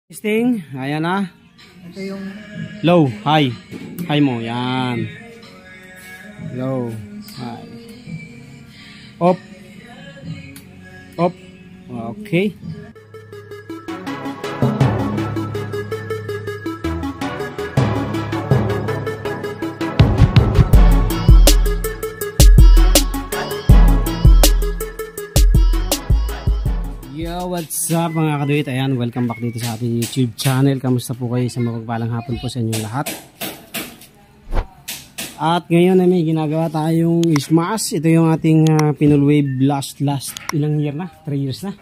Testing, ayan na. Ito yung Low, high. High mo, yan. Low, high. Up. Up. Okay. Yo, what's up mga kaduit? Ayan, welcome back dito sa ating YouTube channel. Kamusta po kayo sa mapagpalang hapon po sa inyong lahat? At ngayon ay may ginagawa tayong smash. Ito yung ating Pinulwave last ilang year na? 3 years na?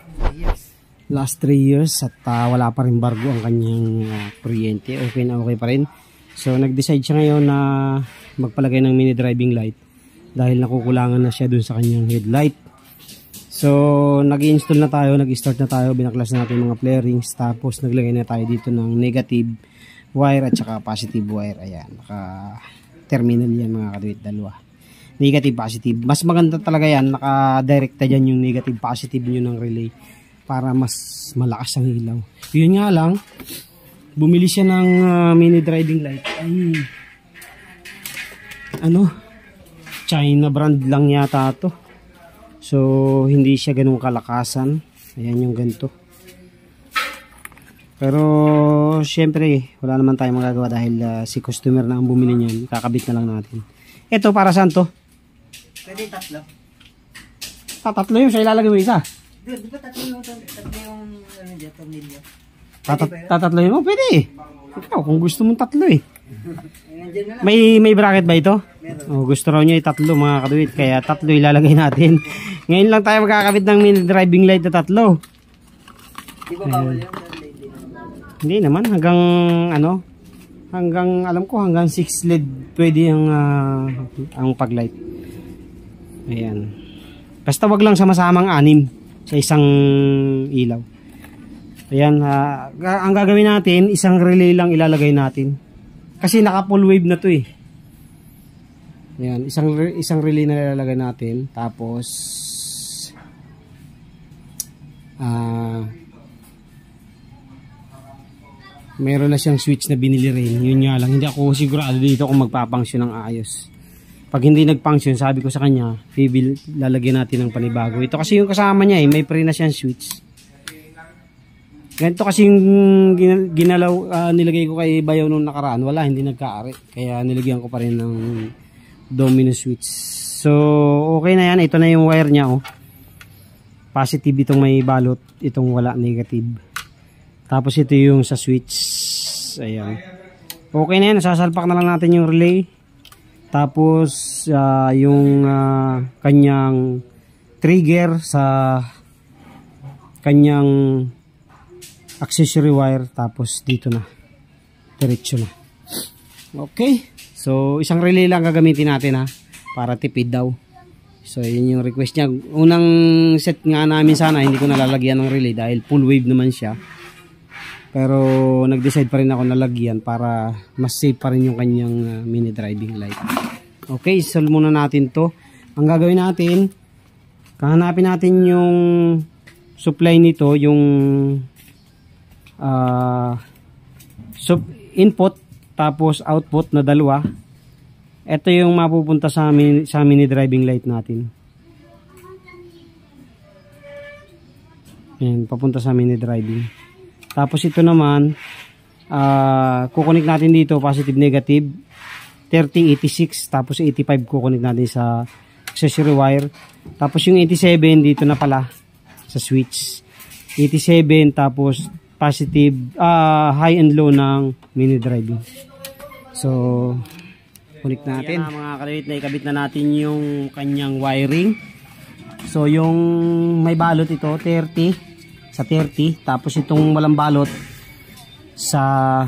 Last 3 years at wala pa rin bargo ang kanyang kuryente. Okay na okay pa rin. So nag-decide siya ngayon na magpalagay ng mini driving light dahil nakukulangan na siya dun sa kanyang headlight. So, nag-install na tayo, nag-start na tayo, binaklas na natin mga flarings, tapos naglagay na tayo dito ng negative wire at saka positive wire. Ayan, naka-terminal yan mga kaduit, dalawa. Negative, positive. Mas maganda talaga yan, naka-directa dyan yung negative, positive nyo ng relay para mas malakas ang ilaw. Yun nga lang, bumili siya ng mini driving light. Ay, China brand lang yata to. So, hindi siya ganun kalakasan. Ayan yung ganito. Pero, syempre, wala naman tayong magagawa dahil si customer na ang bumili niyan. Kakabit na lang natin. Ito, para saan to? pwede tatlo. Tatlo yung siya ilalagay mo isa? Di ba tatlo yung tornilyo? Tatatlo yun? Oh, pwede. Ikaw, kung gusto mong tatlo eh. Nandiyan na lang. May bracket ba ito? Oh, gusto raw niya tatlo mga kaduit. Kaya tatlo ilalagay natin. Ngayon lang tayo magkakabit ng mini driving light na tatlo. Di ba bawal yun? Hindi naman. Hanggang alam ko hanggang 6 LED pwede ang paglight. Ayan. Basta wag lang sama-samang 6 sa isang ilaw. Ayan. Ang gagawin natin, isang relay lang ilalagay natin. Kasi naka full wave na to eh. Ayan, isang relay na ilalagay natin. Tapos meron na siyang switch na binili rin. Yun nga lang, hindi ako sigurado dito kung magpapangsyon ng ayos. Pag hindi nagpangsyon, sabi ko sa kanya, lalagyan natin ng panibago. Ito kasi yung kasama niya eh, may pre na siyang switch. Ganito kasi yung nilagay ko kay Bayaw nung nakaraan. Wala, hindi nagkaari. Kaya nilagyan ko pa rin ng domino switch. So, okay na yan. Ito na yung wire niya. Oh. Positive itong may balot. Itong wala, negative. Tapos ito yung sa switch. Ayan. Okay na yan. Sasalpak na lang natin yung relay. Tapos, yung kanyang trigger sa kanyang accessory wire, tapos dito na diretso na. Okay, so isang relay lang gagamitin natin ha, para tipid daw. So yun yung request niya. Unang set nga namin sana hindi ko nalalagyan ng relay dahil full wave naman siya, pero nag-decide pa rin ako nalagyan para mas safe pa rin yung kanyang mini driving light. Okay, solve muna natin to. Ang gagawin natin, kahanapin natin yung supply nito, yung input tapos output na dalawa. Ito yung mapupunta sa mini driving light natin. Ayan, papunta sa mini driving. Tapos ito naman kukunik natin dito positive negative 30 86, tapos 85 kukunik natin sa accessory wire. Tapos yung 87 dito na pala sa switch. 87 tapos positive, high and low ng mini driving. So kunik natin. Yan na, mga kaduit, na ikabit na natin yung kanyang wiring. So yung may balot ito 30 sa 30, tapos itong walang balot sa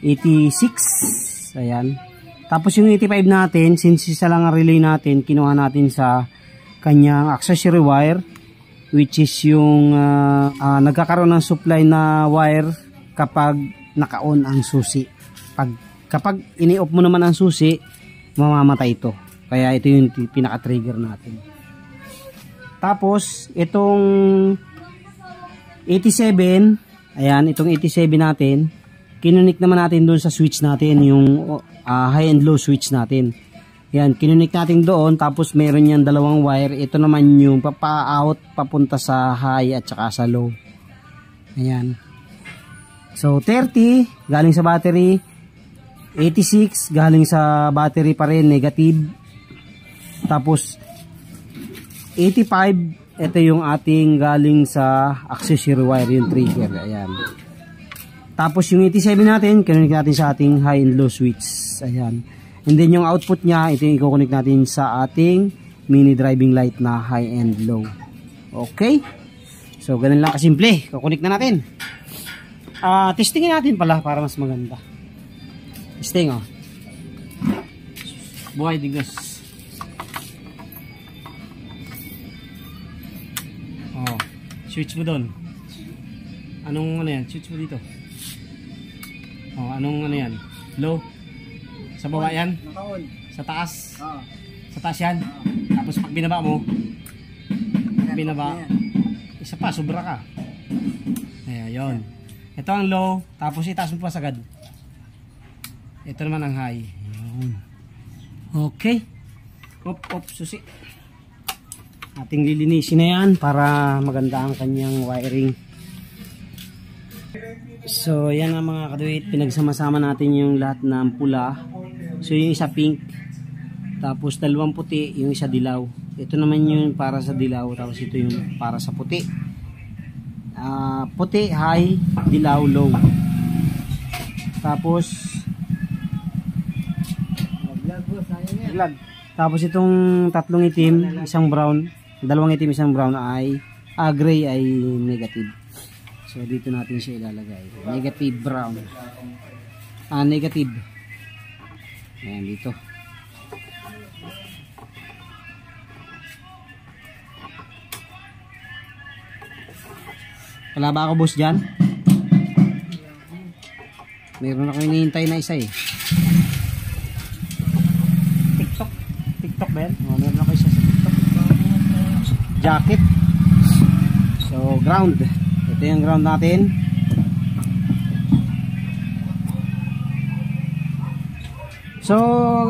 86. Ayan. Tapos yung 85 natin, since isa lang ang relay natin, kinuha natin sa kanyang accessory wire, which is yung nagkakaroon ng supply na wire kapag naka-on ang susi. Kapag ini-off mo naman ang susi, mamamatay ito. Kaya ito yung pinaka-trigger natin. Tapos itong 87 Ayan, itong 87 natin, kinunik naman natin doon sa switch natin, yung high and low switch natin. Ayan, kinunik natin doon, tapos meron yan dalawang wire. Ito naman yung papa-out, papunta sa high at saka sa low. Ayan. So, 30, galing sa battery. 86, galing sa battery pa rin, negative. Tapos, 85, ito yung ating galing sa accessory wire, yung trigger. Ayan. Tapos, yung 87 natin, kinunik natin sa ating high and low switch. Ayan. And then yung output niya, ito yung i-connect natin sa ating mini driving light na high and low. Okay? So, ganun lang kasimple. Kukunik na natin. Testingin natin pala para mas maganda. Testing, oh. Buhay digas. Oh, switch mo doon. Anong ano yan? Switch mo dito. Oh, anong ano yan? Low? Sa baba yan? Sa taas? Sa taas yan? Tapos pag binaba mo, binaba, isa pa, sobra ka. Ayan, yun. Ito ang low, tapos itaas mo pa sagad. Ito naman ang high. Ayan. Okay. Susi. Ating lilinisin na yan para maganda ang kanyang wiring. So, yan ang mga kaduit. Pinagsama-sama natin yung lahat ng pula. So, yung isa pink. Tapos, dalawang puti. Yung isa dilaw. Ito naman yung para sa dilaw. Tapos, ito yung para sa puti. Puti, high. Dilaw, low. Tapos, tapos itong tatlong itim, isang brown. Dalawang itim, isang brown ay gray ay negative. So, dito natin siya ilalagay. Negative brown. Negative. Ayan, dito. Wala ba ako boss dyan? Meron ako hinihintay na isa eh. TikTok ba yan? Meron ako isa sa TikTok. Jacket. So, ground. Ito yung ground natin. So,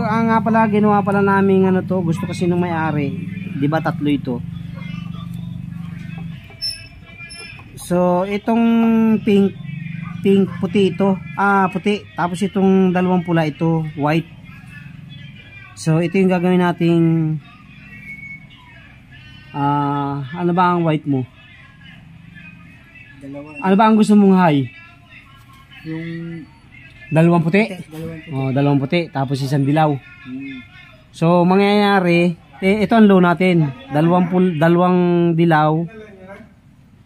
nga pala, ginawa pala namin ano to, gusto kasi nung may-ari. 'Di ba tatlo ito? So, itong pink, puti ito. Puti. Tapos itong dalawang pula ito, white. So, ito yung gagawin nating ano ba ang white mo? Ano ba ang gusto mong high? Yung dalawang puti? dalawang puti. Oh, dalawang puti. Tapos isang dilaw. So, mangyayari, ito ang low natin. Dalawang dilaw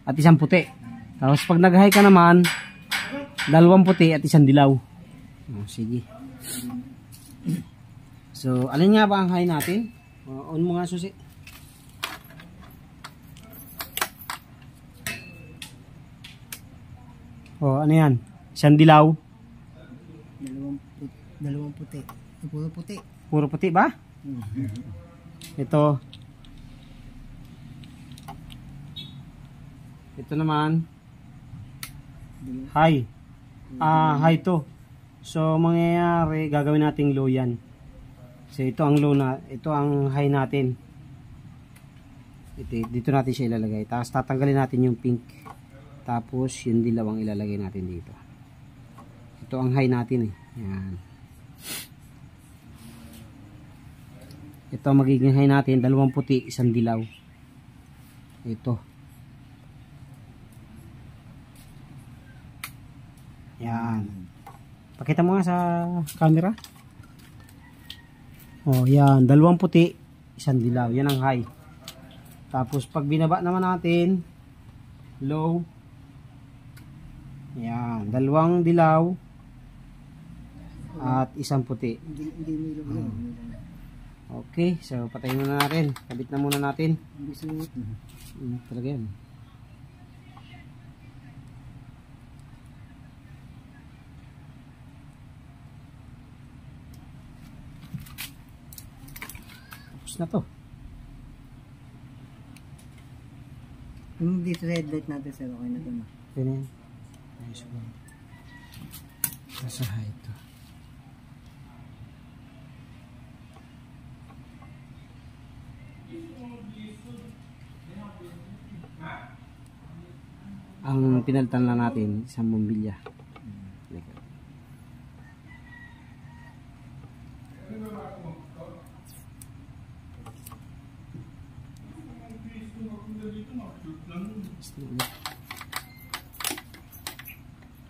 at isang puti. Tapos pag nag-high ka naman, dalawang puti at isang dilaw. Oh, sige. So, alin nga ba ang high natin? On mo nga, susi. Oh, ano yan? Isang dilaw. Dalawang puti. Puro puti. Puro puti ba? Ito. Ito naman. High. High to. So, mangyayari, gagawin nating low yan. So, ito ang low na, ito ang high natin. Dito natin siya ilalagay. Tapos, tatanggalin natin yung pink. Tapos, yung dilaw ang ilalagay natin dito. Ito ang high natin eh. Yan. Ito ang magiging high natin. Dalawang puti, isang dilaw. Ito. Yan. Pakita mo nga sa camera. Oh, yan. Dalawang puti, isang dilaw. Yan ang high. Tapos, pag binaba naman natin, low. Yan. Dalawang dilaw at isang puti. Okay. So, patayin muna natin. Kabit na muna natin. Talaga yan. Na to. Yung dito sa headlight natin sir, okay na to na. Ganyan. Nice one. Nasa high to. Ang pinalitan lang natin, isang bombilya.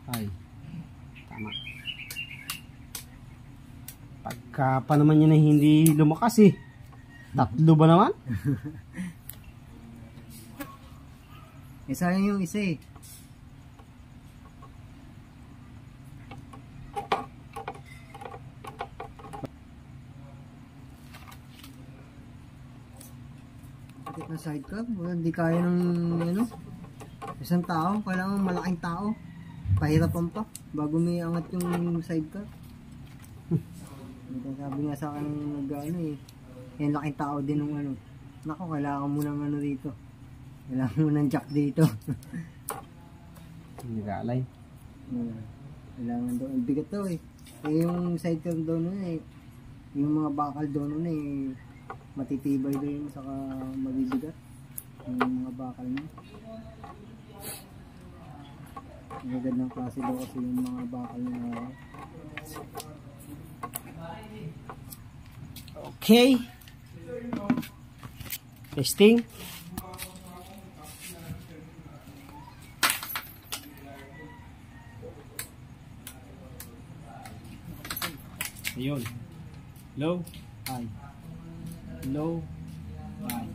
Ay, tama. Pagka pa naman yun ay hindi lumakas eh. Tatlo ba naman? Sayang yung isa eh. Bakit na sidecar? Hindi kaya ng ano? Isang tao, kailangan malaking tao. Pahirapan pa bago may angat yung sidecar. Sabi nga sa akin ng nag-ano eh. Yan laking tao din ng ano. Nako, kailangan mo ng ano dito. Kailangan mo ng jack dito. Nag-aalay. Kailangan doon. Bigat daw eh. Yung sidecar doon eh. Yung mga bakal doon eh. Matitibay doon saka mabibigat. Yung mga bakal na. Magandang klase daw kasi yung mga bakal na. Okay. Testing. Ayun. Low, high. Low, high.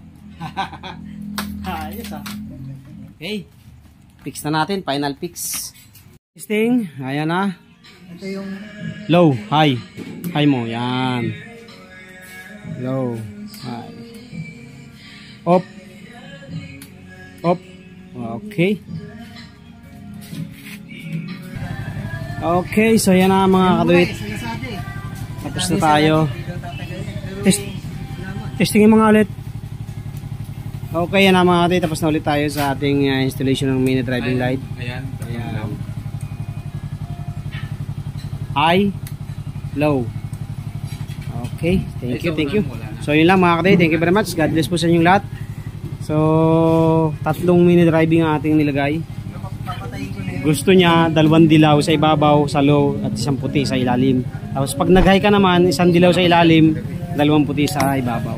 Ayos ah. Okay. Fix na natin. Final fix. Testing. Ayan na. Ito yung Low, high. High mo. Yan. Low, high. Up. Up. Okay. Okay. So yan na mga kaduit. Tapos na tayo. Testingin mga ulit. Okay, yan na mga kaduit. Tapos na ulit tayo sa ating installation ng mini driving light. Ayan. Ayan. High, low. Okay, thank you, thank you. So yun lang mga kaduit. Thank you very much. God bless po sa inyong lahat. So, 3 mini driving ang ating nilagay. Gusto niya 2 dilaw sa ibabaw, sa low, at 1 puti sa ilalim. Tapos pag nag-high ka naman, 1 dilaw sa ilalim, 2 puti sa ibabaw.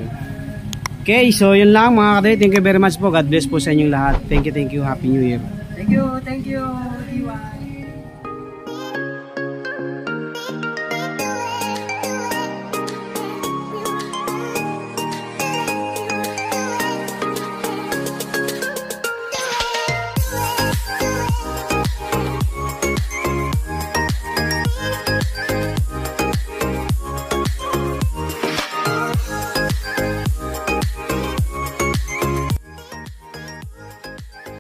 Okay, so yun lang mga kaduit. Thank you very much po. God bless po sa inyong lahat. Thank you, thank you. Happy New Year. Thank you.